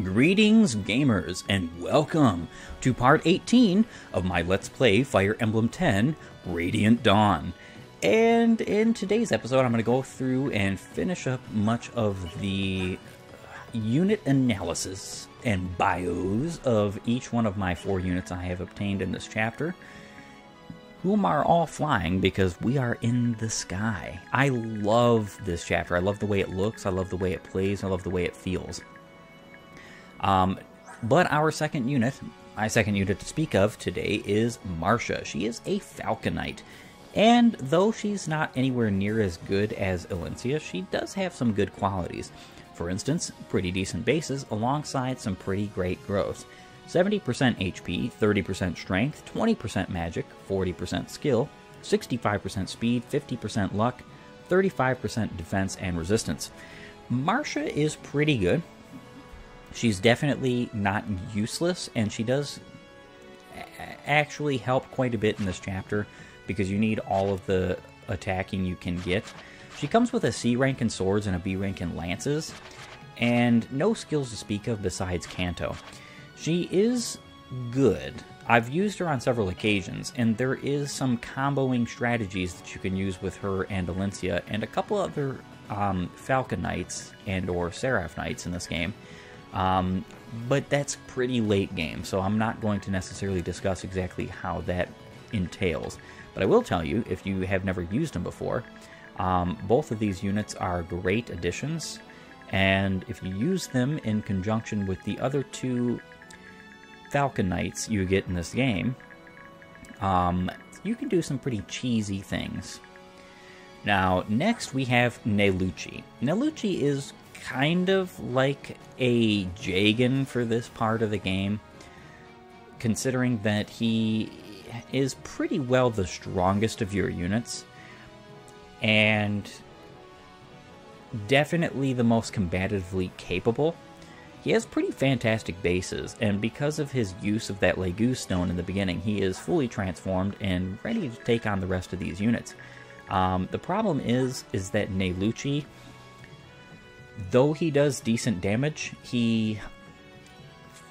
Greetings gamers and welcome to part 18 of my Let's Play Fire Emblem 10 Radiant Dawn. And in today's episode I'm going to go through and finish up much of the unit analysis and bios of each one of my 4 units I have obtained in this chapter, whom are all flying because we are in the sky. I love this chapter. I love the way it looks, I love the way it plays, I love the way it feels. But our second unit, my second unit to speak of today, is Marcia. She is a Falconite, and though she's not anywhere near as good as Alencia, she does have some good qualities. For instance, pretty decent bases alongside some pretty great growth. 70% HP, 30% strength, 20% magic, 40% skill, 65% speed, 50% luck, 35% defense and resistance. Marcia is pretty good. She's definitely not useless, and she does actually help quite a bit in this chapter because you need all of the attacking you can get. She comes with a C rank in swords and a B rank in lances, and no skills to speak of besides Canto. She is good. I've used her on several occasions, and there is some comboing strategies that you can use with her and Alencia and a couple other Falcon Knights and or Seraph Knights in this game. But that's pretty late game, so I'm not going to necessarily discuss exactly how that entails. But I will tell you, if you have never used them before, both of these units are great additions, and if you use them in conjunction with the other 2 Falcon Knights you get in this game, you can do some pretty cheesy things. Now, next we have Nelucci. Nelucci is kind of like a Jagan for this part of the game, considering that he is pretty well the strongest of your units, and definitely the most combatively capable. He has pretty fantastic bases, and because of his use of that Legu stone in the beginning, he is fully transformed and ready to take on the rest of these units. The problem is that Nelucci, though he does decent damage, he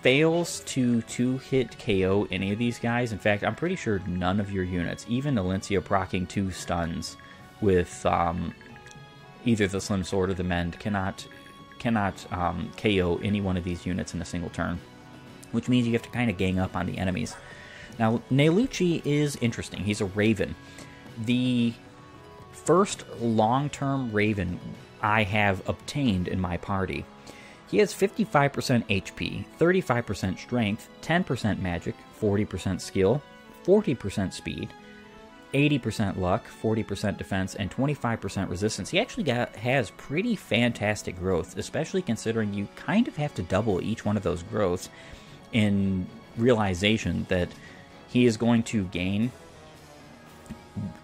fails to 2-hit KO any of these guys. In fact, I'm pretty sure none of your units, even Alencia proccing 2 stuns with either the Slim Sword or the Mend, cannot KO any one of these units in a single turn, which means you have to kind of gang up on the enemies. Now, Nelucci is interesting. He's a Raven. The first long-term Raven I have obtained in my party. He has 55% HP, 35% strength, 10% magic, 40% skill, 40% speed, 80% luck, 40% defense, and 25% resistance. He actually has pretty fantastic growth, especially considering you kind of have to double each one of those growths in realization that he is going to gain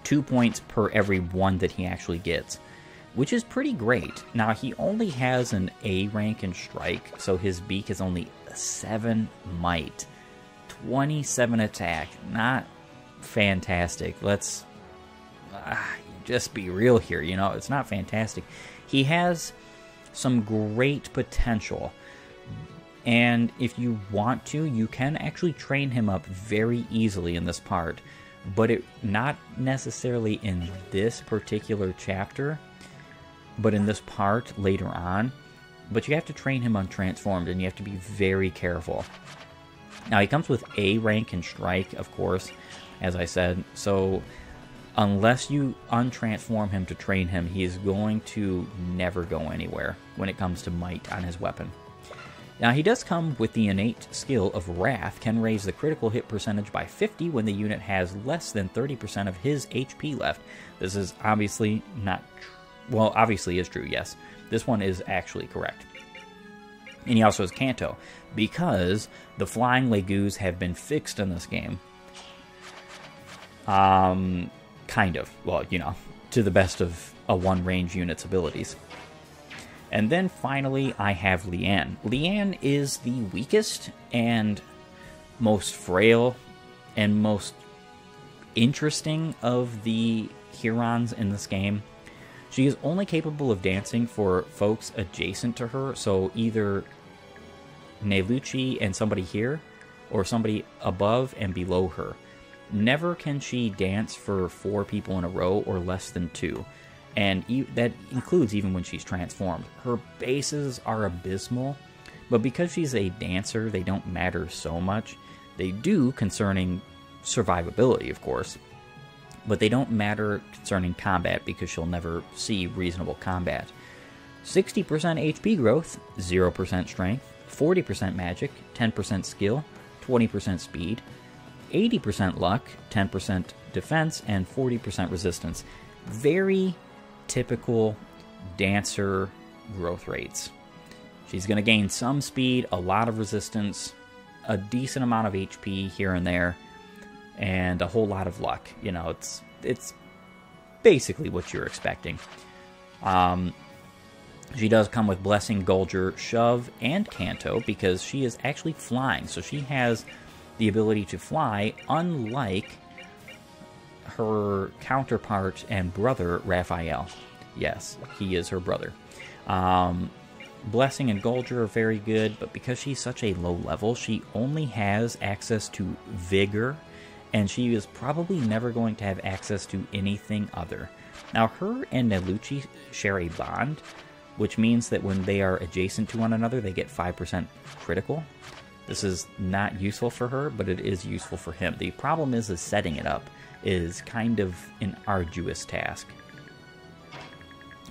2 points per every 1 that he actually gets, which is pretty great. Now, he only has an A rank in strike, so his beak is only 7 might, 27 attack. Not fantastic. Let's just be real here, you know, it's not fantastic. He has some great potential, and if you want to, you can actually train him up very easily in this part, but not necessarily in this particular chapter, but in this part later on. But you have to train him untransformed, and you have to be very careful. Now, he comes with A rank in strike, of course, as I said, so unless you untransform him to train him, he is going to never go anywhere when it comes to might on his weapon. Now, he does come with the innate skill of Wrath, can raise the critical hit percentage by 50 when the unit has less than 30% of his HP left. This is obviously not true. Well, obviously is true, yes. This one is actually correct. And he also has Canto, because the flying Legus have been fixed in this game. Kind of. Well, you know, to the best of a one-range unit's abilities. And then finally, I have Leanne. Leanne is the weakest and most frail and most interesting of the Hurons in this game. She is only capable of dancing for folks adjacent to her, so either Nelucci and somebody here, or somebody above and below her. Never can she dance for 4 people in a row or less than 2. And that includes even when she's transformed. Her bases are abysmal, but because she's a dancer, they don't matter so much. They do concerning survivability, of course, but they don't matter concerning combat because she'll never see reasonable combat. 60% HP growth, 0% strength, 40% magic, 10% skill, 20% speed, 80% luck, 10% defense, and 40% resistance. Very typical dancer growth rates. She's going to gain some speed, a lot of resistance, a decent amount of HP here and there, and a whole lot of luck. You know, it's basically what you're expecting. She does come with Blessing, Gulger, Shove, and Canto because she is actually flying. So she has the ability to fly, unlike her counterpart and brother, Raphael. Yes, he is her brother. Blessing and Gulger are very good, but because she's such a low level, she only has access to Vigor, and she is probably never going to have access to anything other. Now, her and Nelucci share a bond, which means that when they are adjacent to one another, they get 5% critical. This is not useful for her, but it is useful for him. The problem is setting it up is kind of an arduous task.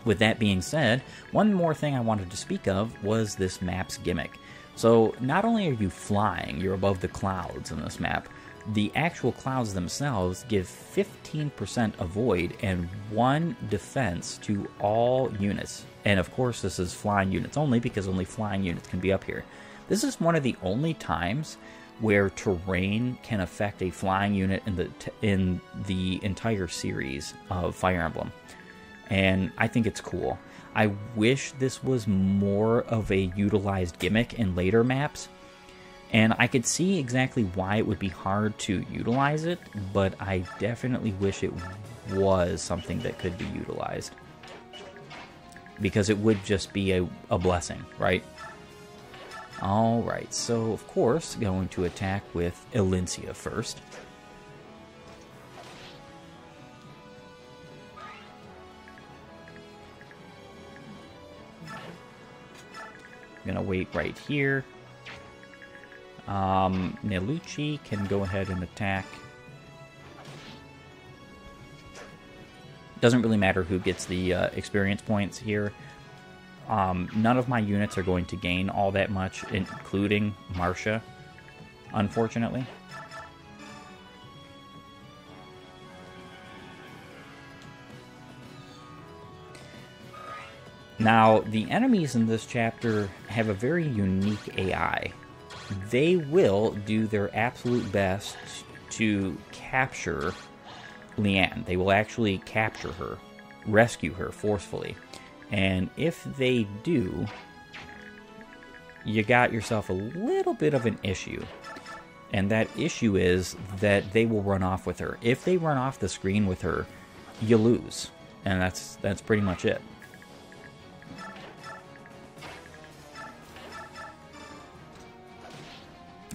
With that being said, one more thing I wanted to speak of was this map's gimmick. So not only are you flying, you're above the clouds in this map, the actual clouds themselves give 15% avoid and 1 defense to all units. And of course this is flying units only because only flying units can be up here. This is one of the only times where terrain can affect a flying unit in the entire series of Fire Emblem. And I think it's cool. I wish this was more of a utilized gimmick in later maps. And I could see exactly why it would be hard to utilize it, but I definitely wish it was something that could be utilized. Because it would just be a blessing, right? Alright, so of course, going to attack with Elincia first. I'm gonna wait right here. Nelucci can go ahead and attack. Doesn't really matter who gets the experience points here. None of my units are going to gain all that much, including Marcia, unfortunately. Now, the enemies in this chapter have a very unique AI. They will do their absolute best to capture Leanne. They will actually capture her, rescue her forcefully. And if they do, you got yourself a little bit of an issue. And that issue is that they will run off with her. If they run off the screen with her, you lose. And that's pretty much it.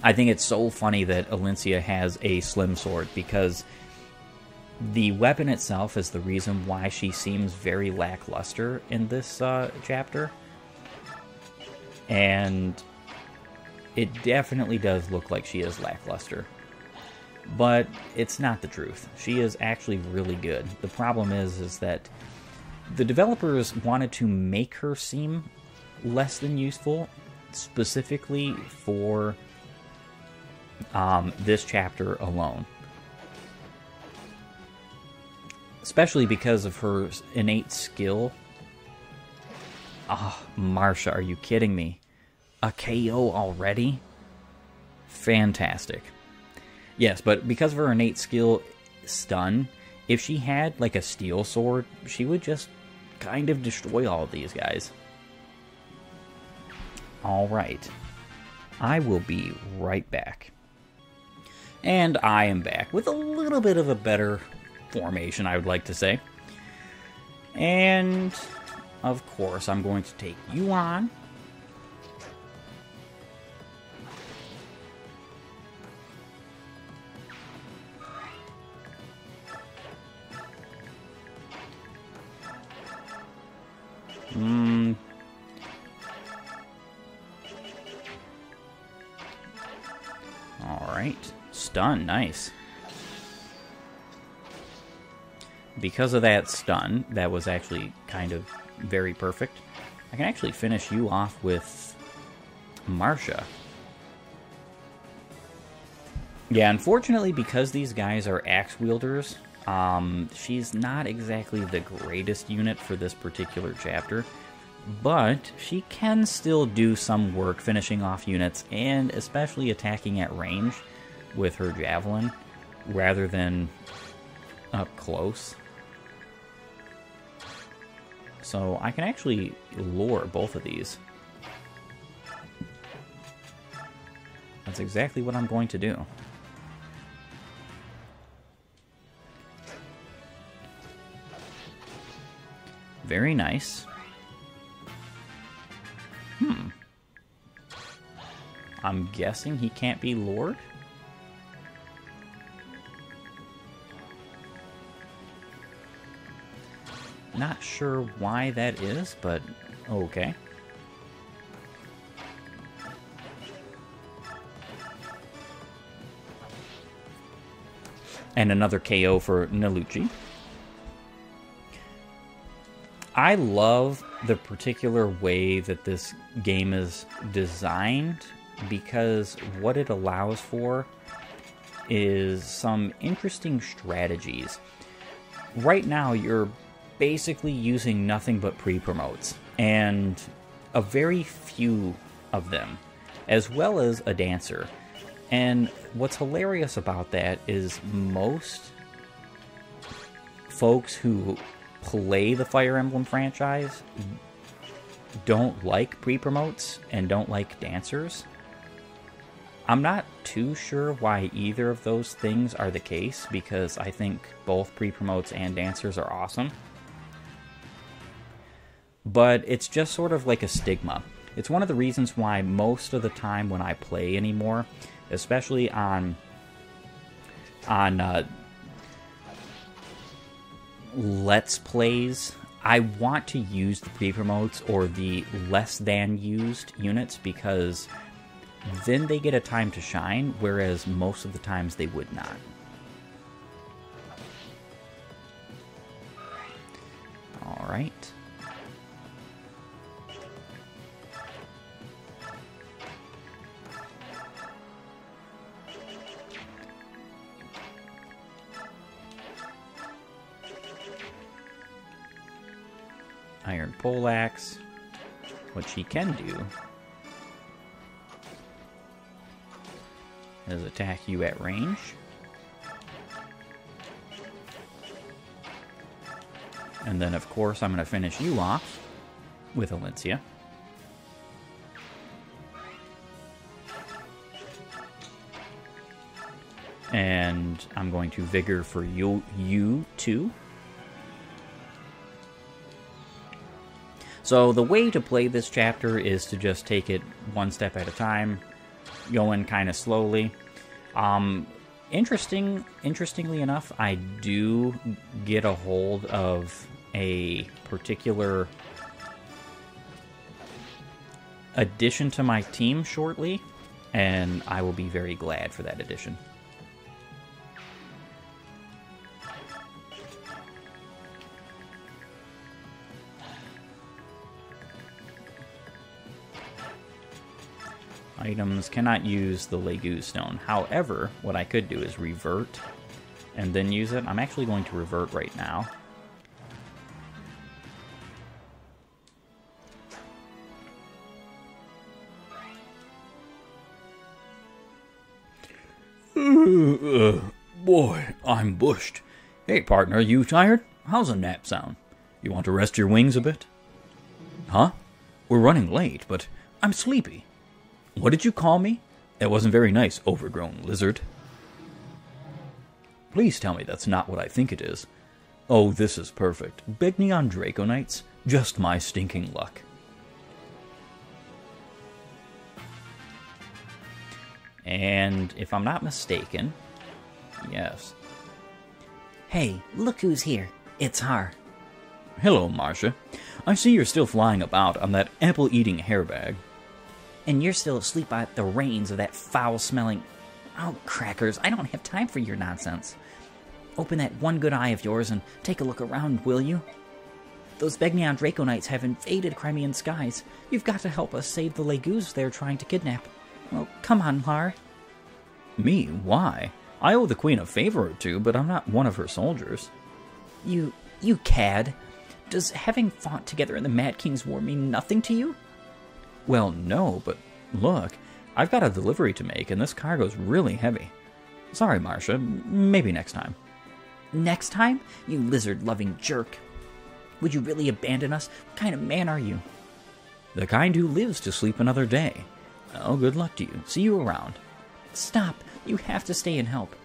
I think it's so funny that Elincia has a slim sword because the weapon itself is the reason why she seems very lackluster in this chapter. And it definitely does look like she is lackluster. But it's not the truth. She is actually really good. The problem is that the developers wanted to make her seem less than useful, specifically for this chapter alone. Especially because of her innate skill. Oh, Marcia, are you kidding me? A KO already? Fantastic. Yes, but because of her innate skill, stun, if she had like a steel sword, she would just kind of destroy all of these guys. Alright. I will be right back. And I am back with a little bit of a better formation, I would like to say. And, of course, I'm going to take you on. Alright. Stun, nice. Because of that stun, that was actually kind of very perfect. I can actually finish you off with Marcia. Yeah, unfortunately, because these guys are axe wielders, she's not exactly the greatest unit for this particular chapter, but she can still do some work finishing off units and especially attacking at range with her javelin rather than up close. So I can actually lure both of these. That's exactly what I'm going to do. Very nice. I'm guessing he can't be lured? Not sure why that is, but okay. And another KO for Nalucci. I love the particular way that this game is designed because what it allows for is some interesting strategies. Right now, you're basically using nothing but pre-promotes, and a very few of them, as well as a dancer. And what's hilarious about that is most folks who play the Fire Emblem franchise don't like pre-promotes and don't like dancers. I'm not too sure why either of those things are the case, because I think both pre-promotes and dancers are awesome. But it's just sort of like a stigma. It's one of the reasons why most of the time when I play anymore, especially on Let's Plays, I want to use the pre-promotes or the less than used units because then they get a time to shine, whereas most of the times they would not. Alright. Iron Poleaxe. What she can do is attack you at range. And then, of course, I'm going to finish you off with Alencia. And I'm going to Vigor for you too. So the way to play this chapter is to just take it one step at a time, going kind of slowly. Interestingly enough, I do get a hold of a particular addition to my team shortly, and I will be very glad for that addition. Items cannot use the Legu Stone. However, what I could do is revert and then use it. I'm actually going to revert right now. Boy, I'm bushed. Hey, partner, you tired? How's a nap sound? You want to rest your wings a bit? Huh? We're running late, but I'm sleepy. What did you call me? That wasn't very nice, overgrown lizard. Please tell me that's not what I think it is. Oh, this is perfect. Begnion Draconites? Just my stinking luck. And if I'm not mistaken, yes. Hey, look who's here. It's Haar. Hello, Marcia. I see you're still flying about on that apple-eating hairbag. And you're still asleep at the reins of that foul-smelling... Oh, crackers, I don't have time for your nonsense. Open that one good eye of yours and take a look around, will you? Those Begnion Draco Knights have invaded Crimean skies. You've got to help us save the Legus they're trying to kidnap. Well, come on, Haar. Me? Why? I owe the queen a favor or two, but I'm not one of her soldiers. You cad. Does having fought together in the Mad King's War mean nothing to you? Well, no, but look, I've got a delivery to make, and this cargo's really heavy. Sorry, Marcia, maybe next time. Next time? You lizard-loving jerk. Would you really abandon us? What kind of man are you? The kind who lives to sleep another day. Oh, good luck to you. See you around. Stop. You have to stay and help.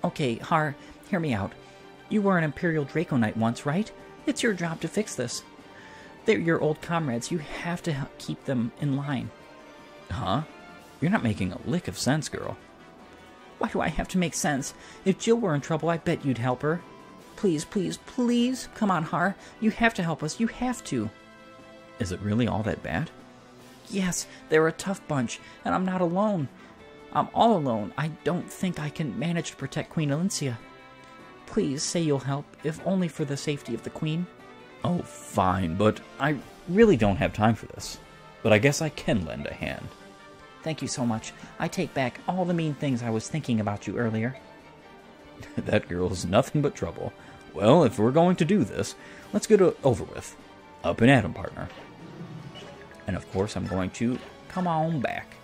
Okay, Haar, hear me out. You were an Imperial Draco Knight once, right? It's your job to fix this. They're your old comrades. You have to keep them in line. Huh? You're not making a lick of sense, girl. Why do I have to make sense? If Jill were in trouble, I bet you'd help her. Please, please, please. Come on, Haar. You have to help us. You have to. Is it really all that bad? Yes, they're a tough bunch, and I'm not alone. I'm all alone. I don't think I can manage to protect Queen Elincia. Please say you'll help, if only for the safety of the Queen. Oh, fine, but I really don't have time for this. But I guess I can lend a hand. Thank you so much. I take back all the mean things I was thinking about you earlier. That girl's nothing but trouble. Well, if we're going to do this, let's get it over with. Up and at 'em, partner. And of course, I'm going to come on back.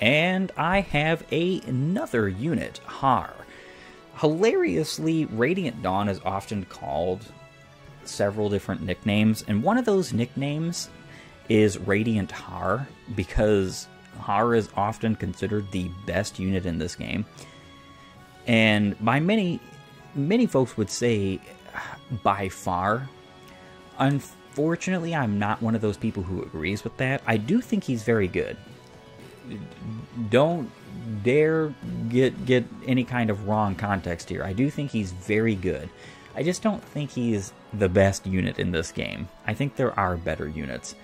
And I have another unit, Haar. Hilariously, Radiant Dawn is often called several different nicknames, and one of those nicknames is Radiant Haar, because Haar is often considered the best unit in this game. And by many folks would say by far. Unfortunately, I'm not one of those people who agrees with that. I do think he's very good. Don't dare get any kind of wrong context here. I do think he's very good. I just don't think he's the best unit in this game. I think there are better units,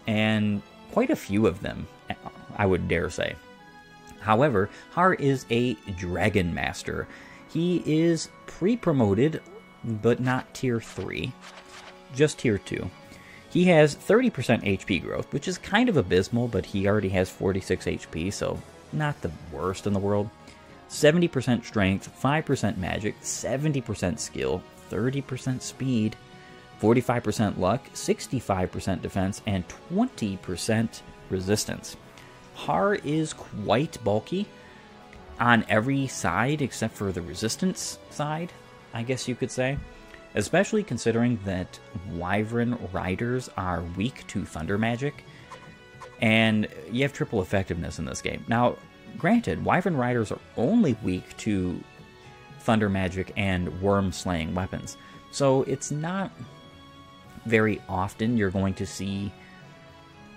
and quite a few of them, I would dare say. However, Haar is a Dragon Master. He is pre-promoted, but not Tier 3, just Tier 2. He has 30% HP growth, which is kind of abysmal, but he already has 46 HP, so not the worst in the world. 70% strength, 5% magic, 70% skill, 30% speed, 45% luck, 65% defense, and 20% resistance. Haar is quite bulky on every side except for the resistance side, I guess you could say. Especially considering that Wyvern Riders are weak to Thunder Magic, and you have triple effectiveness in this game. Now, granted, Wyvern Riders are only weak to Thunder Magic and Worm-slaying weapons, so it's not very often you're going to see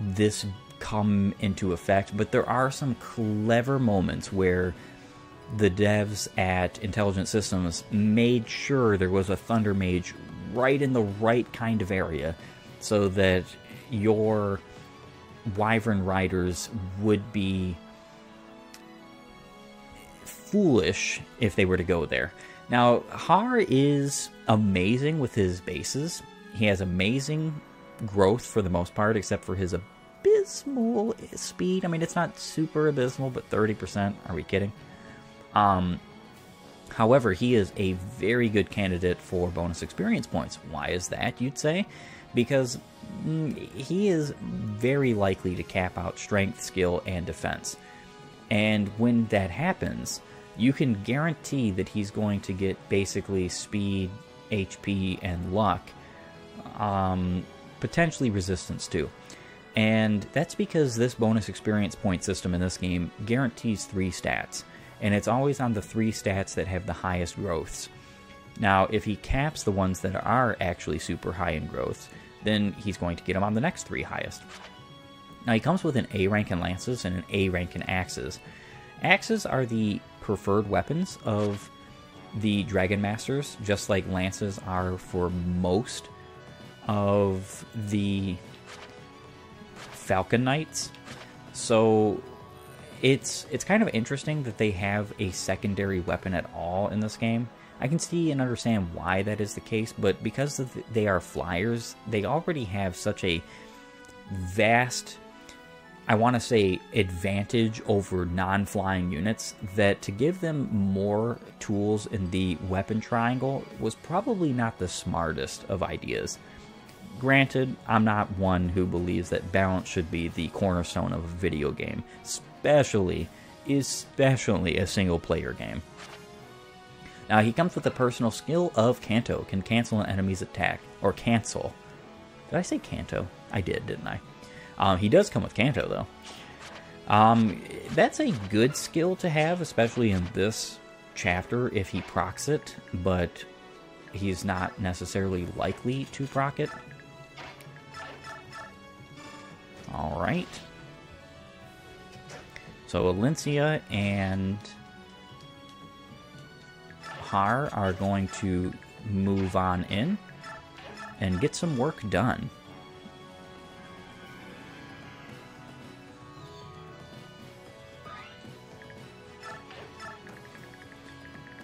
this come into effect, but there are some clever moments where the devs at Intelligent Systems made sure there was a Thunder Mage right in the right kind of area so that your Wyvern Riders would be foolish if they were to go there. Now, Haar is amazing with his bases. He has amazing growth for the most part, except for his abysmal speed. I mean, it's not super abysmal, but 30%. Are we kidding? However, he is a very good candidate for bonus experience points. Why is that, you'd say? Because he is very likely to cap out strength, skill, and defense. And when that happens, you can guarantee that he's going to get basically speed, HP, and luck. Potentially resistance too. And that's because this bonus experience point system in this game guarantees 3 stats. And it's always on the 3 stats that have the highest growths. Now, if he caps the ones that are actually super high in growths, then he's going to get them on the next 3 highest. Now, he comes with an A rank in lances and an A rank in axes. Axes are the preferred weapons of the Dragon Masters, just like lances are for most of the Falcon Knights. So It's kind of interesting that they have a secondary weapon at all in this game. I can see and understand why that is the case, but because they are flyers, they already have such a vast, I want to say, advantage over non-flying units, that to give them more tools in the weapon triangle was probably not the smartest of ideas. Granted, I'm not one who believes that balance should be the cornerstone of a video game, especially a single-player game. Now, he comes with the personal skill of Canto, can cancel an enemy's attack, or cancel. Did I say Canto? I did, didn't I? He does come with Canto, though. That's a good skill to have, especially in this chapter if he procs it, but he's not necessarily likely to proc it. Alright. So Alencia and Haar are going to move on in and get some work done.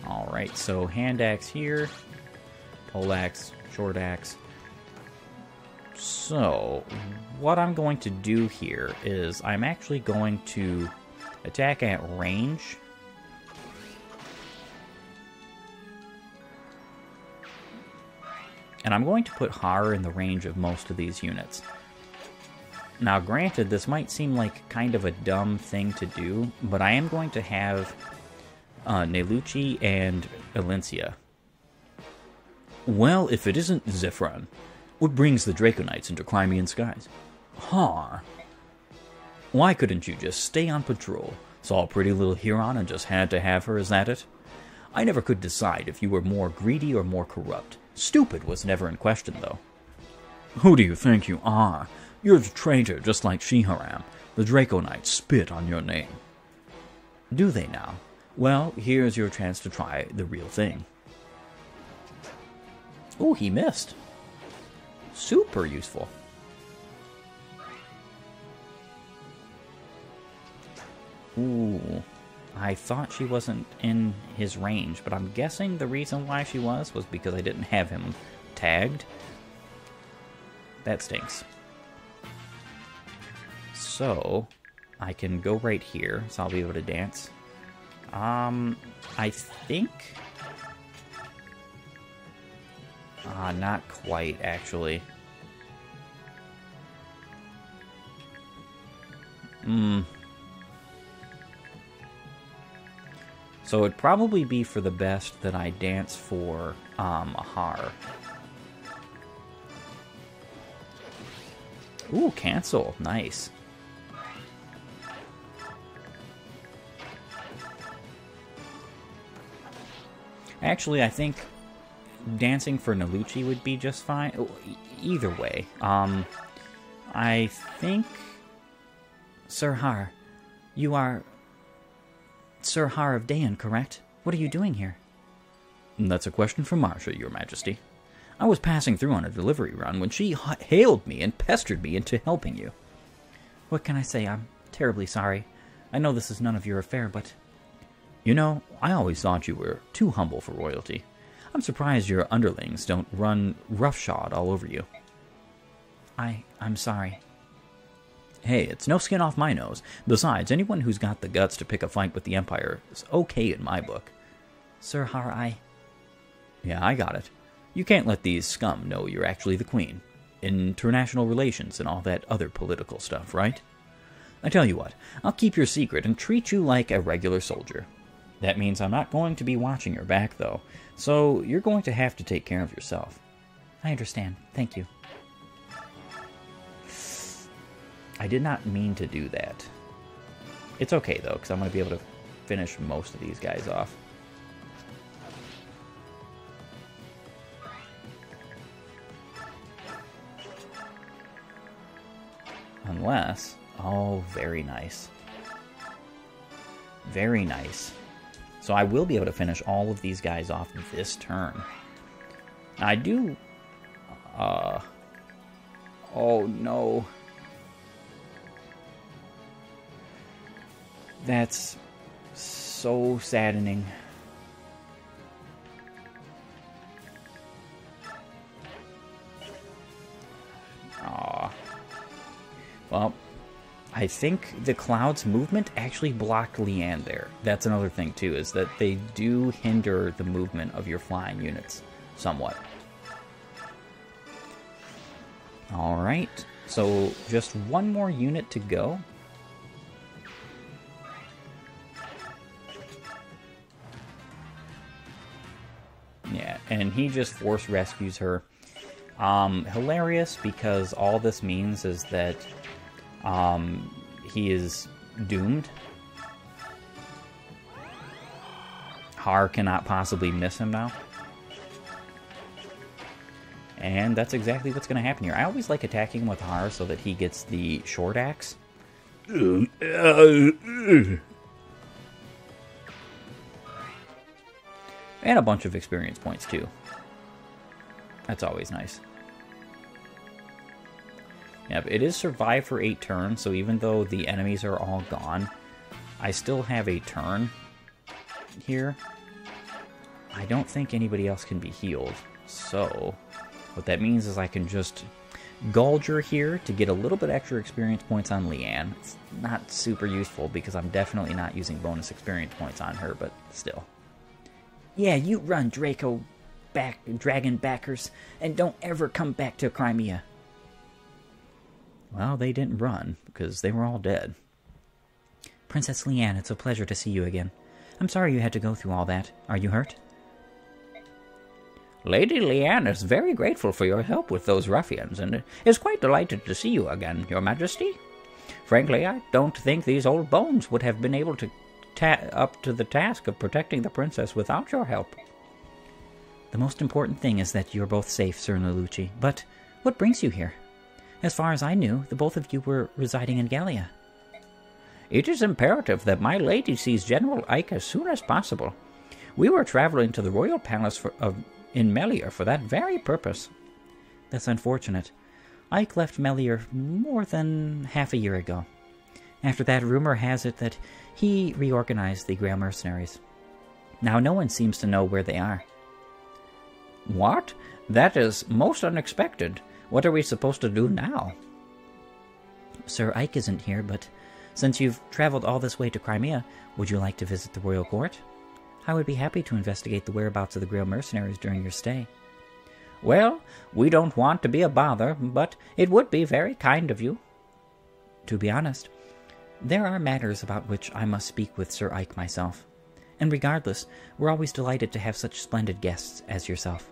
Alright, so hand axe here, pole axe, short axe. So, what I'm going to do here is I'm actually going to attack at range. And I'm going to put Haar in the range of most of these units. Now, granted, this might seem like kind of a dumb thing to do, but I am going to have Nelucci and Alencia. Well, if it isn't Zephyron, what brings the Draconites into Crimean skies? Haar. Why couldn't you just stay on patrol? Saw a pretty little Huron and just had to have her, is that it? I never could decide if you were more greedy or more corrupt. Stupid was never in question, though. Who do you think you are? You're a traitor just like Shiharam. The Draconites spit on your name. Do they now? Well, here's your chance to try the real thing. Ooh, he missed. Super useful. Ooh, I thought she wasn't in his range, but I'm guessing the reason why she was because I didn't have him tagged. That stinks. So, I can go right here, so I'll be able to dance. I think... not quite, actually. So it'd probably be for the best that I dance for Haar. Ooh, cancel. Nice. Actually, I think dancing for Nelucci would be just fine. Either way. I think... Sir Haar, you are... Sir Haar of Dayan, correct? What are you doing here? That's a question for Marcia, Your Majesty. I was passing through on a delivery run when she hailed me and pestered me into helping you. What can I say? I'm terribly sorry. I know this is none of your affair, but... You know, I always thought you were too humble for royalty. I'm surprised your underlings don't run roughshod all over you. I'm sorry. Hey, it's no skin off my nose. Besides, anyone who's got the guts to pick a fight with the Empire is okay in my book. Sir Haar, Yeah, I got it. You can't let these scum know you're actually the Queen. International relations and all that other political stuff, right? I tell you what, I'll keep your secret and treat you like a regular soldier. That means I'm not going to be watching your back, though, so you're going to have to take care of yourself. I understand. Thank you. I did not mean to do that. It's okay, though, because I'm going to be able to finish most of these guys off. Unless... Oh, very nice. Very nice. So I will be able to finish all of these guys off this turn. I do... Oh, no. That's so saddening. Aw. Well, I think the cloud's movement actually blocked Leanne there. That's another thing, too, is that they do hinder the movement of your flying units somewhat. Alright, so just one more unit to go. Yeah, and he just force rescues her. Hilarious, because all this means is that he is doomed. Haar cannot possibly miss him now. And that's exactly what's going to happen here. I always like attacking with Haar so that he gets the short axe. And a bunch of experience points, too. That's always nice. Yep, it is survive for 8 turns, so even though the enemies are all gone, I still have a turn here. I don't think anybody else can be healed, so what that means is I can just Gulger here to get a little bit extra experience points on Leanne. It's not super useful because I'm definitely not using bonus experience points on her, but still. Yeah, you run, Dragon backers, and don't ever come back to Crimea. Well, they didn't run, because they were all dead. Princess Leanne, it's a pleasure to see you again. I'm sorry you had to go through all that. Are you hurt? Lady Leanne is very grateful for your help with those ruffians, and is quite delighted to see you again, Your Majesty. Frankly, I don't think these old bones would have been able to up to the task of protecting the princess without your help. The most important thing is that you're both safe, Sir Nalucci. But what brings you here? As far as I knew, the both of you were residing in Gallia. It is imperative that my lady sees General Ike as soon as possible. We were traveling to the royal palace in Melior for that very purpose. That's unfortunate. Ike left Melior more than half a year ago. After that, rumor has it that he reorganized the Grail Mercenaries. Now no one seems to know where they are. What? That is most unexpected. What are we supposed to do now? Sir Ike isn't here, but since you've traveled all this way to Crimea, would you like to visit the royal court? I would be happy to investigate the whereabouts of the Grail Mercenaries during your stay. Well, we don't want to be a bother, but it would be very kind of you. To be honest, there are matters about which I must speak with Sir Ike myself. And regardless, we're always delighted to have such splendid guests as yourself.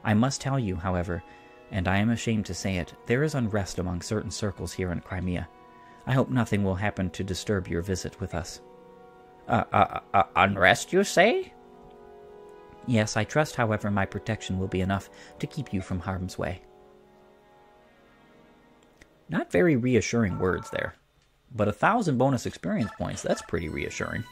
I must tell you, however, and I am ashamed to say it, there is unrest among certain circles here in Crimea. I hope nothing will happen to disturb your visit with us. Unrest, you say? Yes, I trust, however, my protection will be enough to keep you from harm's way. Not very reassuring words there. But 1,000 bonus experience points, that's pretty reassuring.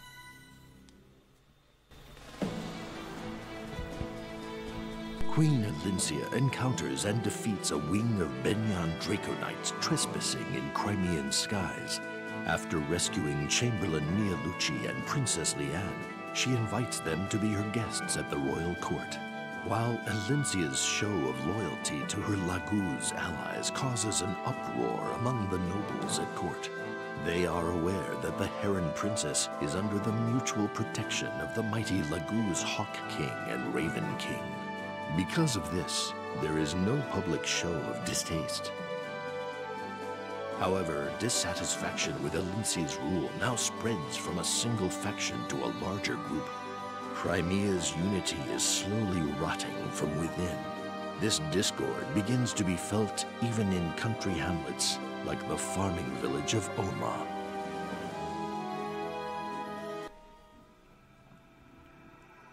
Queen Elincia encounters and defeats a wing of Benyan Draco Knights trespassing in Crimean skies. After rescuing Chamberlain Mialucci and Princess Leanne, she invites them to be her guests at the royal court. While Elincia's show of loyalty to her Laguz allies causes an uproar among the nobles at court, they are aware that the Heron Princess is under the mutual protection of the mighty Laguz Hawk King and Raven King. Because of this, there is no public show of distaste. However, dissatisfaction with Elincia's rule now spreads from a single faction to a larger group. Crimea's unity is slowly rotting from within. This discord begins to be felt even in country hamlets like the farming village of Oma.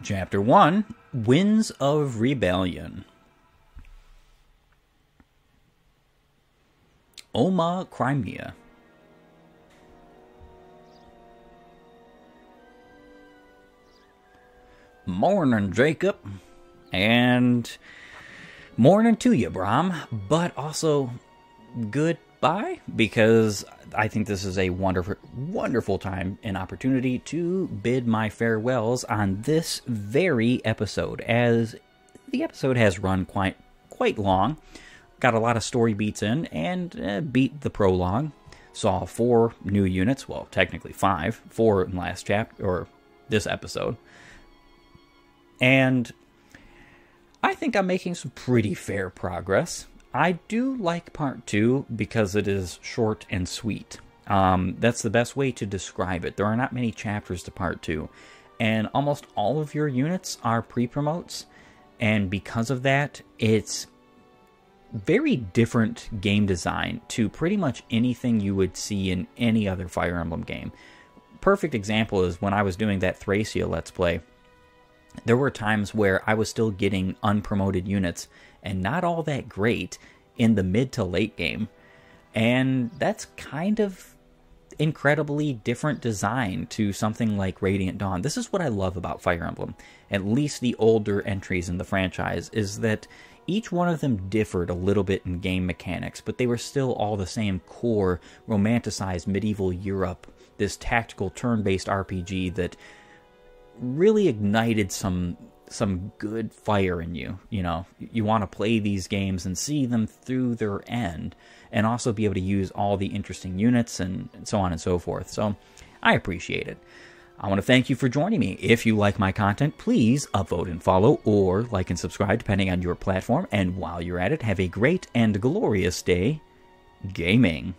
Chapter 1, Winds of Rebellion. Oma, Crimea. Morning, Jacob. And morning to you, Brom. But also, good by, because I think this is a wonderful, wonderful time and opportunity to bid my farewells on this very episode, as the episode has run quite long. Got a lot of story beats in, and beat the prologue. Saw 4 new units, well, technically 5, 4 in last chapter, or this episode. And I think I'm making some pretty fair progress. I do like part 2 because it is short and sweet. That's the best way to describe it. There are not many chapters to part 2, and almost all of your units are pre-promotes, and because of that, it's very different game design to pretty much anything you would see in any other Fire Emblem game. Perfect example is when I was doing that Thracia Let's Play. There were times where I was still getting unpromoted units and not all that great in the mid to late game. And that's kind of incredibly different design to something like Radiant Dawn. This is what I love about Fire Emblem, at least the older entries in the franchise, is that each one of them differed a little bit in game mechanics, but they were still all the same core, romanticized medieval Europe, this tactical turn-based RPG that really ignited some good fire in you. You know, you want to play these games and see them through their end, and also be able to use all the interesting units and so on and so forth. So I appreciate it. I want to thank you for joining me. If you like my content, please upvote and follow, or like and subscribe depending on your platform. And while you're at it, have a great and glorious day gaming.